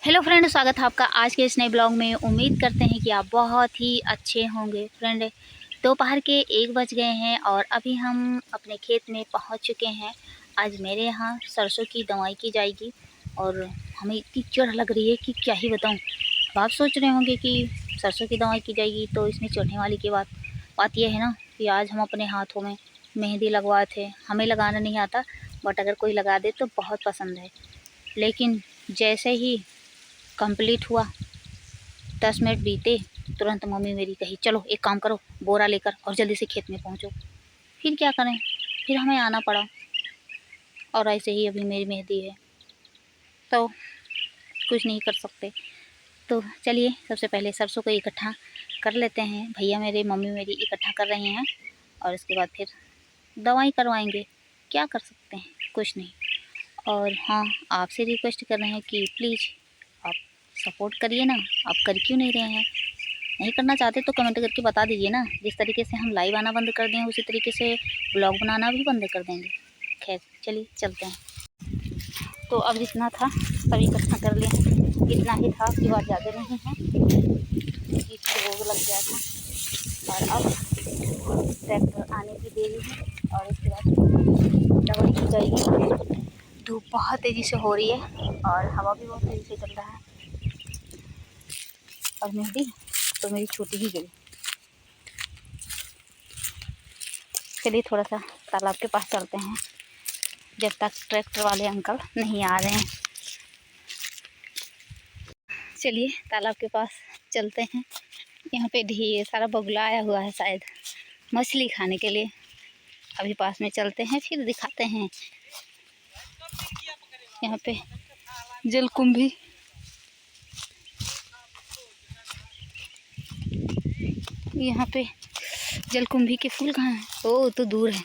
Hello friend, स्वागत है आपका आज के इस नए ब्लॉग में। उम्मीद करते हैं कि आप बहुत ही अच्छे होंगे। फ्रेंड, दोपहर के 1 बज गए हैं और अभी हम अपने खेत में पहुंच चुके हैं। आज मेरे यहाँ सरसों की दवाई की जाएगी और हमें इतनी चिढ़ लग रही है कि क्या ही बताऊं। आप सोच रहे होंगे कि सरसों की दवाई की जाएगी तो इसमें चिढ़ने वाली की बात यह है ना कि आज हम अपने हाथों में मेहंदी लगवाए थे। हमें लगाना नहीं आता, बट अगर कोई लगा दे तो बहुत पसंद है। लेकिन जैसे ही कंप्लीट हुआ, 10 मिनट बीते, तुरंत मम्मी मेरी कही चलो एक काम करो, बोरा लेकर और जल्दी से खेत में पहुंचो। फिर क्या करें, फिर हमें आना पड़ा। और ऐसे ही अभी मेरी मेहंदी है तो कुछ नहीं कर सकते। तो चलिए सबसे पहले सरसों को इकट्ठा कर लेते हैं। भैया मेरे, मम्मी मेरी इकट्ठा कर रहे हैं और उसके बाद फिर दवाई करवाएंगे। क्या कर सकते हैं, कुछ नहीं। और हाँ, आपसे रिक्वेस्ट कर रहे हैं कि प्लीज़ आप सपोर्ट करिए ना। आप कर क्यों नहीं रहे हैं? नहीं करना चाहते तो कमेंट करके बता दीजिए ना। जिस तरीके से हम लाइव आना बंद कर दें उसी तरीके से ब्लॉग बनाना भी बंद कर देंगे। खैर चलिए चलते हैं। तो अब जितना था सभी इकट्ठा कर लिया, इतना ही था कि बात ज़्यादा नहीं है। इसमें रोग लग गया था और अब ट्रैक्टर आने की देरी है और इसके बाद दवाई की जाएगी। धूप बहुत तेज़ी से हो रही है और हवा भी बहुत तेज़ी से चल रहा है और मेहंदी तो मेरी छूट ही गई। चलिए थोड़ा सा तालाब के पास चलते हैं जब तक ट्रैक्टर वाले अंकल नहीं आ रहे हैं। चलिए तालाब के पास चलते हैं। यहाँ पे ढेर सारा बगुला आया हुआ है, शायद मछली खाने के लिए। अभी पास में चलते हैं फिर दिखाते हैं। यहाँ पे जलकुंभी, यहाँ पे जलकुंभी के फूल कहाँ हैं? ओ तो दूर है।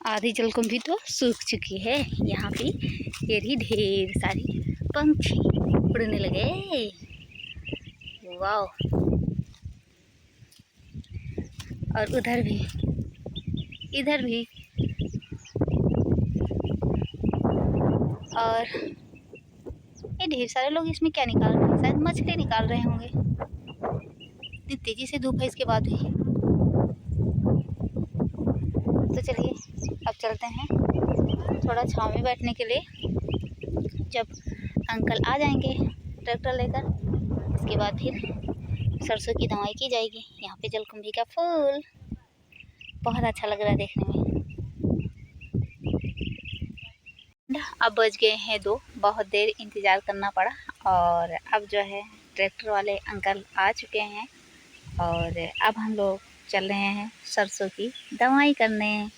आधी जलकुंभी तो सूख चुकी है। यहाँ पे ये भी ढेर सारी पंछी उड़ने लगे। वाओ! और उधर भी, इधर भी। और ये ढेर सारे लोग इसमें क्या निकाल रहे हैं? शायद मछली निकाल रहे होंगे। इतनी तेजी से धूप है इसके बाद भी। तो चलिए अब चलते हैं थोड़ा छाँव में बैठने के लिए। जब अंकल आ जाएंगे ट्रैक्टर लेकर, इसके बाद फिर सरसों की दवाई की जाएगी। यहाँ पे जलकुंभी का फूल बहुत अच्छा लग रहा है देखने में। अब बज गए हैं 2, बहुत देर इंतज़ार करना पड़ा और अब जो है ट्रैक्टर वाले अंकल आ चुके हैं और अब हम लोग चल रहे हैं सरसों की दवाई करने।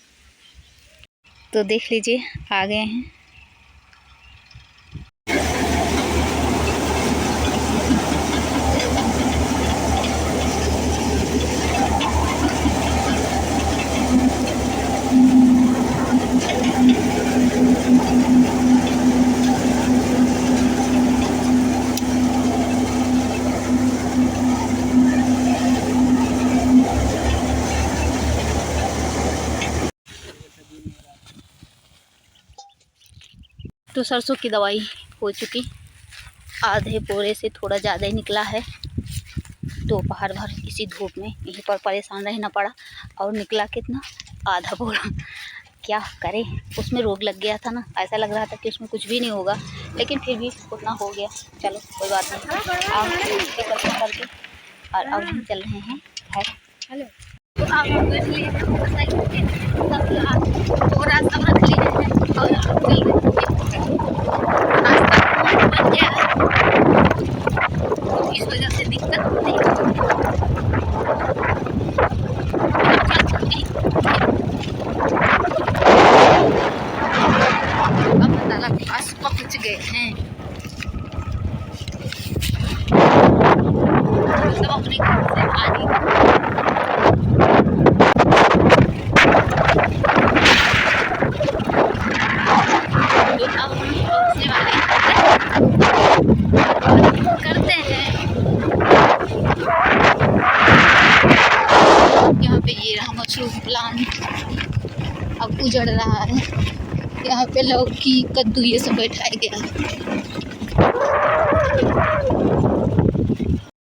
तो देख लीजिए आ गए हैं। तो सरसों की दवाई हो चुकी, आधे बोरे से थोड़ा ज़्यादा ही निकला है। दोपहर भर इसी धूप में यहीं पर परेशान रहना पड़ा और निकला कितना, आधा बोरा। क्या करें, उसमें रोग लग गया था ना, ऐसा लग रहा था कि उसमें कुछ भी नहीं होगा, लेकिन फिर भी उतना हो गया। चलो कोई बात नहीं, आप करके और अब हम चल रहे हैं घर। हेलो, तो आप हम रख लिए हैं बोरा सब रख लिए हैं और आप चल रहे हैं। नाश्ता बन गया है तो इस वजह से दिक्कत नहीं अब तालाब के पास पहुँच गए हैं। सब अपने घर से आगे करते हैं। यहाँ पे ये रहा मशरूम प्लांट, अब उजड़ रहा है। यहाँ पे लौकी कद्दू ये सब बैठाया गया है।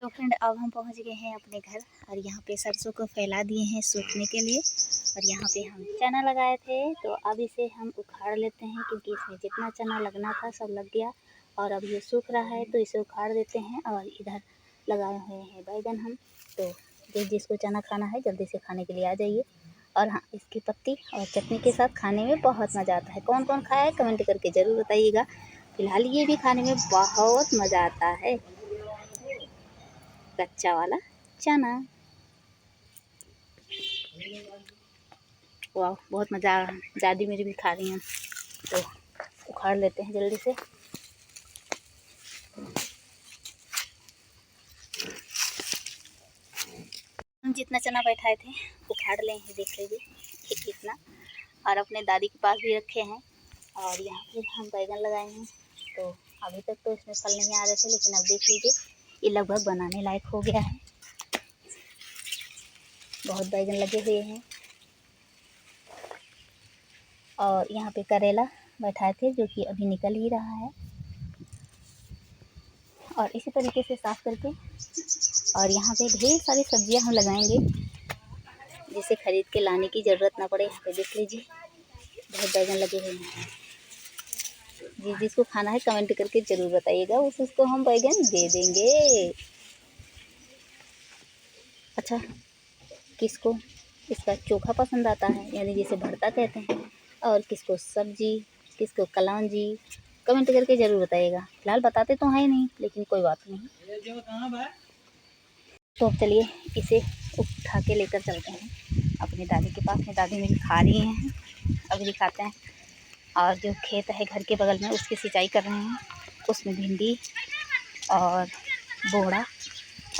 तो फ्रेंड अब हम पहुँच गए हैं अपने घर और यहाँ पे सरसों को फैला दिए हैं सूखने के लिए। और यहाँ पे हम चना लगाए थे तो अब इसे हम उखाड़ लेते हैं क्योंकि इसमें जितना चना लगना था सब लग गया। और अब ये सूख रहा है तो इसे उखाड़ देते हैं। और इधर लगाए हुए हैं बैगन हम। तो जिसको चना खाना है जल्दी से खाने के लिए आ जाइए। और हाँ, इसकी पत्ती और चटनी के साथ खाने में बहुत मज़ा आता है। कौन कौन खाया है कमेंट करके ज़रूर बताइएगा। फिलहाल ये भी खाने में बहुत मज़ा आता है, कच्चा वाला चना। वाह, बहुत मज़ा आ रहा है। दादी मेरी भी खा रही हैं तो उखाड़ लेते हैं जल्दी से। हम जितना चना बैठाए थे उखाड़ ले हैं, देख लीजिए इतना। और अपने दादी के पास भी रखे हैं। और यहाँ पे हम बैगन लगाए हैं। तो अभी तक तो इसमें फल नहीं आ रहे थे, लेकिन अब देख लीजिए ये लगभग बनाने लायक हो गया है। बहुत बैगन लगे हुए हैं। और यहाँ पे करेला बैठाए थे जो कि अभी निकल ही रहा है। और इसी तरीके से साफ़ करके और यहाँ पे ढेर सारी सब्जियां हम लगाएंगे जिसे खरीद के लाने की ज़रूरत ना पड़े। यहाँ पे देख लीजिए बहुत बैगन लगे हुए हैं। जिसको खाना है कमेंट करके ज़रूर बताइएगा, उसको हम बैगन दे देंगे। अच्छा, किसको इसका चोखा पसंद आता है, यानी जिसे भरता कहते हैं, और किसको सब्जी, किसको कलौंजी, कमेंट करके ज़रूर बताइएगा। फिलहाल बताते तो हैं नहीं, लेकिन कोई बात नहीं। तो अब चलिए इसे उठा के लेकर चलते हैं अपनी दादी के पास में। दादी मेरी खा रही हैं, अभी दिखाते हैं। और जो खेत है घर के बगल में उसकी सिंचाई कर रहे हैं, उसमें भिंडी और बोड़ा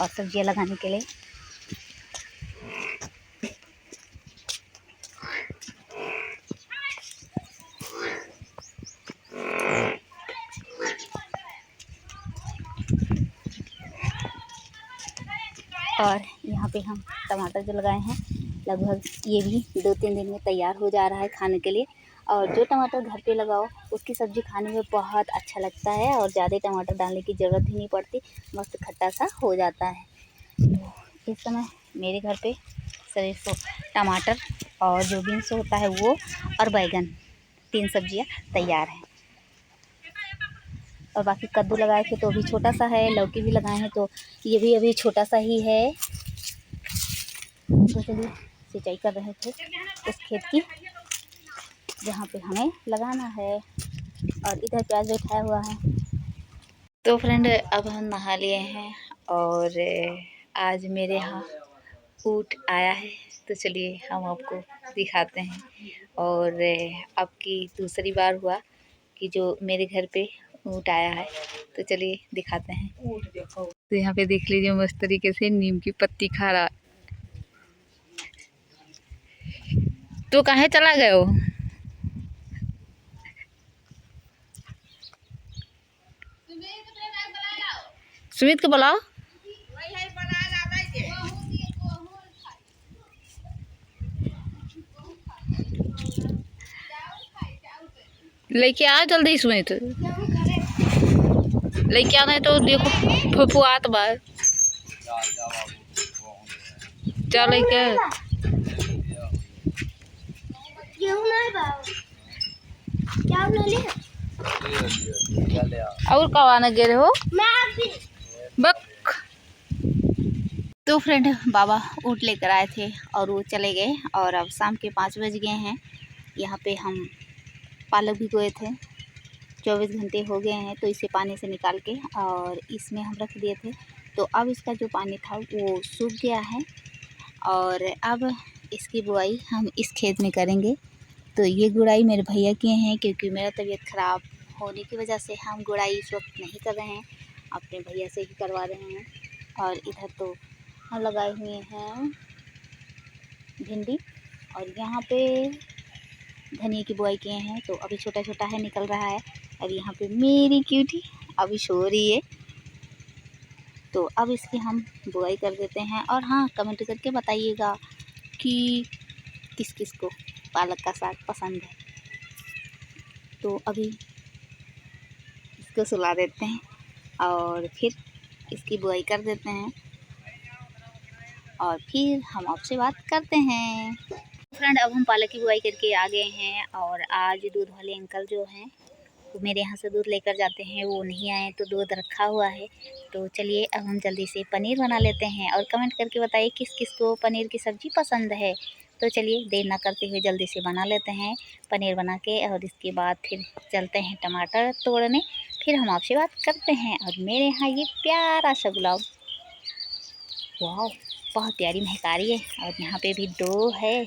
और सब्जियां लगाने के लिए। और यहाँ पे हम टमाटर जो लगाए हैं लगभग ये भी 2-3 दिन में तैयार हो जा रहा है खाने के लिए। और जो टमाटर घर पे लगाओ उसकी सब्ज़ी खाने में बहुत अच्छा लगता है और ज़्यादा टमाटर डालने की ज़रूरत ही नहीं पड़ती, मस्त खट्टा सा हो जाता है। तो इस समय मेरे घर पे सरसों, टमाटर और जो बीन्स होता है वो और बैगन, 3 सब्जियाँ तैयार हैं। और बाकी कद्दू लगाए थे तो अभी छोटा सा है, लौकी भी लगाए हैं तो ये भी अभी छोटा सा ही है। तो चलिए सिंचाई कर रहे थे उस खेत की जहाँ पे हमें लगाना है। और इधर प्याज बैठाया हुआ है। तो फ्रेंड अब हम नहा लिए हैं और आज मेरे यहाँ ऊँट आया है, तो चलिए हम आपको दिखाते हैं। और अब की दूसरी बार हुआ कि जो मेरे घर पे ऊँट आया है, तो चलिए दिखाते हैं। तो यहाँ पे देख लीजिए मस्त तरीके से नीम की पत्ती खा रहा। तो कहाँ चला गए हो? सुमित को बुलाओ। लेके आ जल्दी सुमित, लेके आना है तो देखो फुफुआत बार चल लेके और कब आने गिरे हो बक। तो फ्रेंड बाबा ऊँट लेकर आए थे और वो चले गए और अब शाम के 5 बज गए हैं। यहाँ पे हम पालक भिगोए थे, 24 घंटे हो गए हैं, तो इसे पानी से निकाल के और इसमें हम रख दिए थे। तो अब इसका जो पानी था वो सूख गया है और अब इसकी बुआई हम इस खेत में करेंगे। तो ये गुड़ाई मेरे भैया किए हैं क्योंकि मेरा तबीयत ख़राब होने की वजह से हम गुड़ाई इस वक्त नहीं कर रहे हैं, अपने भैया से ही करवा रहे हैं। और इधर तो हम लगाए हुए हैं भिंडी और यहाँ पे धनिया की बुआई किए हैं। तो अभी छोटा छोटा है, निकल रहा है। और यहाँ पे मेरी क्यूटी अभी सो रही है, तो अब इसकी हम बुआई कर देते हैं। और हाँ, कमेंट करके बताइएगा कि किस किस को पालक का साग पसंद है। तो अभी इसको सुला देते हैं और फिर इसकी बुआई कर देते हैं और फिर हम आपसे बात करते हैं। फ्रेंड, अब हम पालक की बुआई करके आ गए हैं और आज दूध वाले अंकल जो हैं वो मेरे यहाँ से दूध लेकर जाते हैं, वो नहीं आए तो दूध रखा हुआ है। तो चलिए अब हम जल्दी से पनीर बना लेते हैं और कमेंट करके बताइए किस किस को पनीर की सब्ज़ी पसंद है। तो चलिए देर ना करते हुए जल्दी से बना लेते हैं पनीर बना के, और इसके बाद फिर चलते हैं टमाटर तोड़ने, फिर हम आपसे बात करते हैं। और मेरे यहाँ ये प्यारा सा गुलाब, वाह बहुत प्यारी महक आ रही है, और यहाँ पे भी 2 है,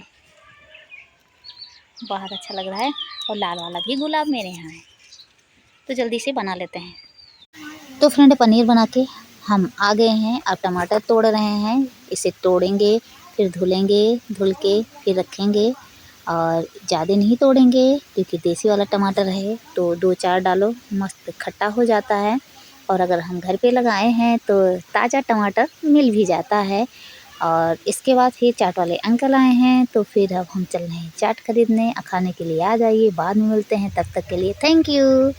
बहुत अच्छा लग रहा है। और लाल वाला भी गुलाब मेरे यहाँ है। तो जल्दी से बना लेते हैं। तो फ्रेंड, पनीर बना के हम आ गए हैं। अब टमाटर तोड़ रहे हैं, इसे तोड़ेंगे फिर धुलेंगे, धुल के फिर रखेंगे। और ज़्यादा नहीं तोड़ेंगे क्योंकि देसी वाला टमाटर है, तो 2-4 डालो मस्त खट्टा हो जाता है। और अगर हम घर पे लगाए हैं तो ताज़ा टमाटर मिल भी जाता है। और इसके बाद फिर चाट वाले अंकल आए हैं, तो फिर अब हम चल रहे हैं चाट खरीदने। खाने के लिए आ जाइए, बाद में मिलते हैं, तब तक के लिए थैंक यू।